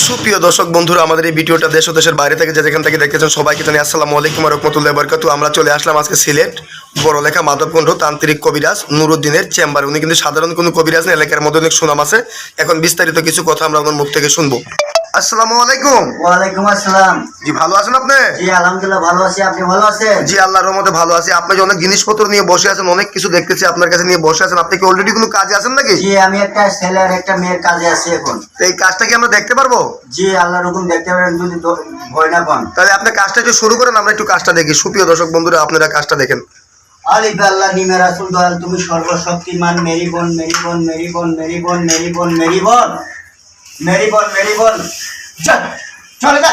সুপ্রিয় দর্শক বন্ধুরা, আমাদের এই ভিডিওটা দেশ ও দেশের বাইরে থেকে যেখান থেকে দেখতেছেন সবাইকে জানাই আসসালামু আলাইকুম ওয়া রাহমাতুল্লাহি ওয়া বারাকাতুহু। আমরা চলে আসলাম আজকে সিলেট বড়লেখা মাধবকুণ্ড তান্ত্রিক কবিরাজ নুরুদ্দিনের চেম্বারে। উনি কিন্তু সাধারণ কোনো কবিরাজ না, এলাকার মধ্যে অনেক সুনাম আছে। এখন বিস্তারিত কিছু কথা আমরা ওনার মুখ থেকে শুনবো। আসসালামু আলাইকুম। ওয়ালাইকুম আসসালাম। জি, ভালো আছেন আপনি? জি আলহামদুলিল্লাহ ভালো আছি, আপনি ভালো আছেন? জি, আল্লাহর রহমতে ভালো আছি। আপনি যে অনেক জিনিসপত্র নিয়ে বসে আছেন, অনেক কিছু দেখতেছি আপনার কাছে নিয়ে বসে আছেন। আপনি কি অলরেডি কোনো কাজে আছেন নাকি? জি আমি একটা ছেলে আর একটা মেয়ের কাজে আছি এখন। তো এই কাজটা কি আমরা দেখতে পারবো? জি আল্লাহর হুকুম দেখতে পারেন, যদি ভয় না পান। তাহলে আপনি কাজটা একটু শুরু করেন, আমরা একটু কাজটা দেখি। সুপ্রিয় দর্শক বন্ধুরা, আপনারা কাজটা দেখেন। আলিফ আল্লাহ নিমে রাসূল দয়াল, তুমি সর্বশক্তিমান, মেরি বোন মেরি বোন মেরি বোন মেরি বোন মেরি বোন মেরি বোন মেরি বোন মেরি বোন চল চলে যা।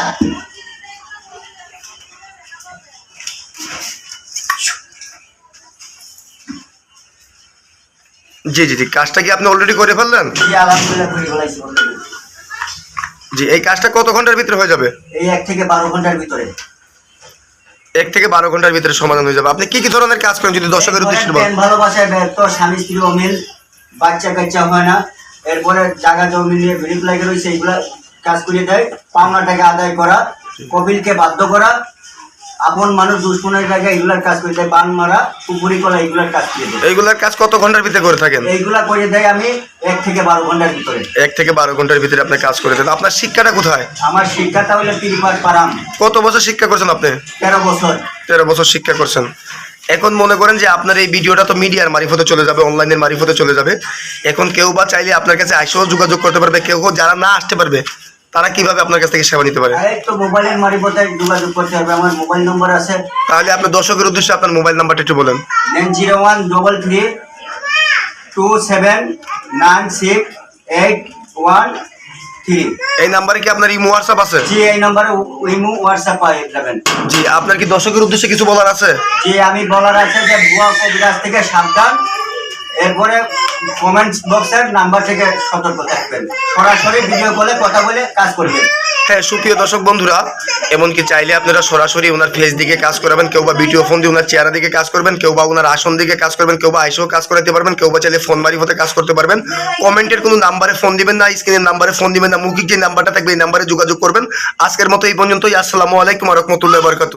জি জি জি, কাজটা কি আপনি অলরেডি করে ফেললেন? জি আলহামদুলিল্লাহ করে ফেলাইছি already। জি, এই কাজটা কত ঘন্টার ভিতরে হয়ে যাবে? এই 1 থেকে 12 ঘন্টার ভিতরে। 1 থেকে 12 ঘন্টার ভিতরে সমাধান হয়ে যাবে। আপনি কি কি ধরনের কাজ করেন যদি দর্শকের উদ্দেশ্যে বলেন? প্রেম ভালোবাসায় ব্যর্থ, স্বামী স্ত্রী অমিল, বাচ্চা কাচ্চা হয় না, এরপরে জায়গা জমি নিয়ে ভিড়ি লাগে রয়েছে, এইগুলা কাজ করিয়ে দেয়। পাওনা টাকা আদায় করা, কবিলকে বাধ্য করা, আপন মানুষ দুশ্মনের জায়গায় এগুলার কাজ করে দেয়। বান মারা, পুকুরি করা, এগুলার কাজ করে দেয়। এইগুলার কাজ কত ঘন্টার ভিতরে করে থাকেন? এইগুলা করে দেয় আমি 1 থেকে 12 ঘন্টার ভিতরে। 1 থেকে 12 ঘন্টার ভিতরে আপনি কাজ করে দেন। আপনার শিক্ষাটা কোথায়? আমার শিক্ষাটা হলো তিরপাট পারাম। কত বছর শিক্ষা করছেন আপনি? 13 বছর। 13 বছর শিক্ষা করছেন। এখন মনে করেন যে আপনার এই ভিডিওটা তো মিডিয়ার মারিফতে চলে যাবে, অনলাইনের মারিফতে চলে যাবে। এখন কেউ বা চাইলে আপনার কাছে আইসেও যোগাযোগ করতে পারবে, কেউ যারা না আসতে পারবে তারা কিভাবে আপনার কাছ থেকে সেবা নিতে পারে? আর একটু মোবাইলের মারিফতে যোগাযোগ করতে হবে। আমার মোবাইল নম্বর আছে। তাহলে আপনার দর্শকের উদ্দেশ্যে আপনার মোবাইল নাম্বারটা একটু বলেন। 913327968113। এই নাম্বারে কি আপনার ইমো হোয়াটসঅ্যাপ আছে? জি এই নম্বরে ইমো হোয়াটসঅ্যাপ পাই যাবেন। জি, আপনার কি দর্শকের উদ্দেশ্যে কিছু বলার আছে? জি আমি বলার আছে যে ভুয়া কবিরাজ থেকে সাবধান, এরপরে কমেন্টস বক্সের নাম্বার থেকে সতর্ক থাকবেন, সরাসরি ভিডিও কলে কথা বলে কাজ করবেন। হ্যাঁ, সুপ্রিয় দর্শক বন্ধুরা, এমনকি চাইলে আপনারা সরাসরি ওনার ফেস দিকে কাজ করাবেন, কেউ বা ভিডিও ফোন দিয়ে ওনার চেহারা দিকে কাজ করবেন, কেউ বা ওনার আসন দিকে কাজ করবেন, কেউ বা আইসেও কাজ করাতে পারবেন, কেউ বা চাইলে ফোন মারিফতে কাজ করতে পারবেন। কমেন্টের কোনো নাম্বারে ফোন দিবেন না, স্ক্রিনের নাম্বারে ফোন দিবেন না, মুখিক যে নাম্বারটা থাকবে এই নাম্বারে যোগাযোগ করবেন। আজকের মতো এই পর্যন্তই। আসসালামু আলাইকুম ওয়া রাহমাতুল্লাহি ওয়া বারাকাতুহু।